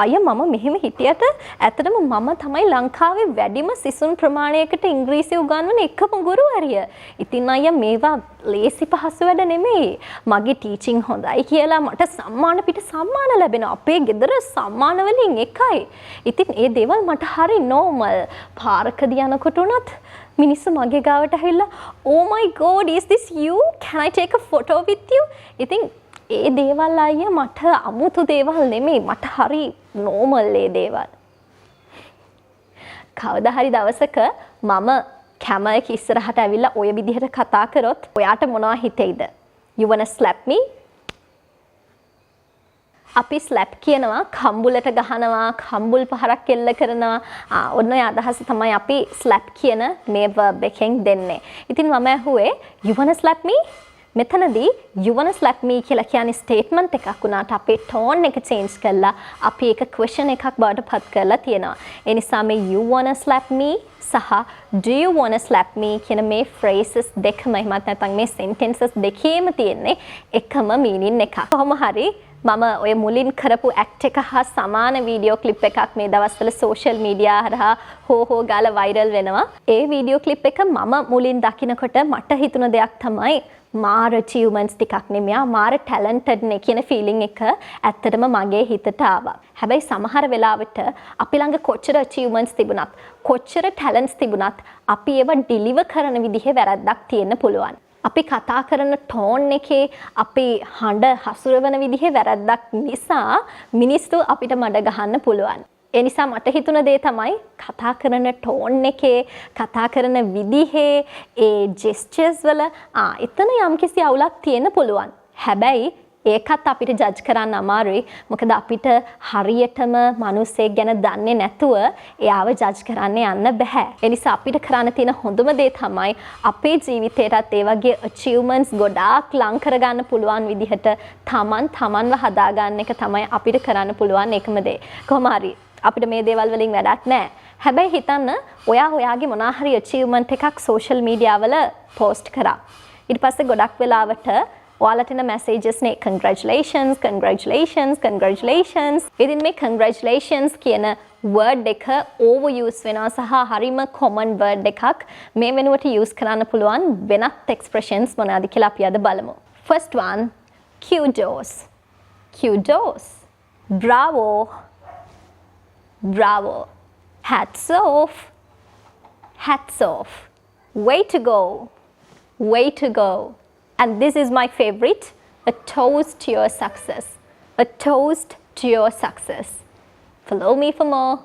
අයියා මම මෙහෙම හිටියට ඇත්තටම මම තමයි ලංකාවේ වැඩිම සිසුන් ප්‍රමාණයකට ඉංග්‍රීසි උගන්වන එකම ගුරුවරිය. ඉතින් අයියා මේවා ලේසි පහසු වැඩ නෙමෙයි. මගේ ටීචින් හොඳයි කියලා මට සම්මාන පිට සම්මාන ලැබෙනවා. අපේ ගෙදර සම්මාන වලින් එකයි. ඉතින් ඒ දේවල් මට හරි නෝමල්. පාරකදී යනකොට උනත් මිනිස්සු මගේ ගාවට ඇවිල්ලා "Oh my god, is this you? Can I take a photo with you?" ඉතින් ඒ දේවල් අයියා මට අමුතු දේවල් නෙමෙයි. මට හරි නෝමල් ඒ දේවල්. කවදා හරි දවසක මම කැමරා එක ඉස්සරහට ඇවිල්ලා ඔය විදිහට කතා කරොත් ඔයාට මොනවා හිතෙයිද? You wanna slap me? අපි ස්ලැප් කියනවා කම්බුලට ගහනවා, කම්බුල් පහරක් එල්ල කරනවා. ඔන්න ඔය අදහස තමයි අපි ස්ලැප් කියන මේ verb එකෙන් දෙන්නේ. ඉතින් මම ඇහුවේ you wanna slap me? මෙතනදී you wanna slap me කියලා කියන්නේ ස්ටේට්මන්ට් එකක් වුණාට අපේ ටෝන් එක චේන්ජ් කරලා අපි ඒක ක්වෙස්චන් එකක් බවට පත් කරලා තියෙනවා. ඒ නිසා මේ you wanna slap me සහ do you wanna slap me කියන මේ phrases දෙකම එහෙමත් නැත්නම් මේ sentences දෙකේම තියෙන්නේ එකම meaning එකක්. කොහොම හරි මම ඔය මුලින් කරපු ඇක්ට් එක හා සමාන වීඩියෝ ක්ලිප් එකක් මේ දවස්වල සෝෂල් මීඩියා හරහා හෝ ගාලා වයිරල් වෙනවා. ඒ වීඩියෝ ක්ලිප් එක මම මුලින් දකිනකොට මට හිතුණ දෙයක් තමයි මාර achievements ටිකක් නෙමෙයි මාර talented නේ කියන feeling එක ඇත්තටම මගේ හිතට ආවා. හැබැයි සමහර වෙලාවට අපි ළඟ කොච්චර achievements තිබුණත් කොච්චර talents තිබුණත් අපි ඒවා deliver කරන විදිහේ වැරද්දක් තියෙන්න පුළුවන්. අපි කතා කරන ටෝන් එකේ අපි හඬ හසුරවන විදිහේ වැරද්දක් නිසා මිනිස්සු අපිට මඩ ගහන්න පුළුවන්. ඒ නිසා මට හිතුණ දේ තමයි කතා කරන ටෝන් එකේ කතා කරන විදිහේ ඒ ජෙස්චර්ස් වල එතන යම්කිසි අවුලක් තියෙන්න පුළුවන්. හැබැයි ඒකත් අපිට ජජ් කරන්න අමාරුයි. මොකද අපිට හරියටම මිනිස්සෙක් ගැන දන්නේ නැතුව එයාව ජජ් කරන්න යන්න බෑ. ඒ නිසා අපිට කරන්න තියෙන හොඳම දේ තමයි අපේ ජීවිතේටත් ඒ වගේ achievements ගොඩාක් ලං කරගන්න පුළුවන් විදිහට තමන්ව හදාගන්න එක තමයි අපිට කරන්න පුළුවන් එකම දේ. කොහොම හරි අපිට මේ දේවල් වලින් වැඩක් නැහැ. හැබැයි හිතන්න ඔයාගේ මොනවා හරි achievement එකක් social media වල post කරා. ඊට පස්සේ ගොඩක් වෙලාවට ඔයාලට එන messages නේ congratulations congratulations congratulations. ඉතින් මේ congratulations කියන word එක overuse වෙනවා සහ හරිම common word එකක්. මේ වෙනුවට use කරන්න පුළුවන් වෙනත් expressions මොනවාද කියලා අපි අද බලමු. First one, kudos. Kudos. Bravo. Bravo. Hats off. Hats off. Way to go. Way to go. And this is my favorite, a toast to your success. A toast to your success. Follow me for more.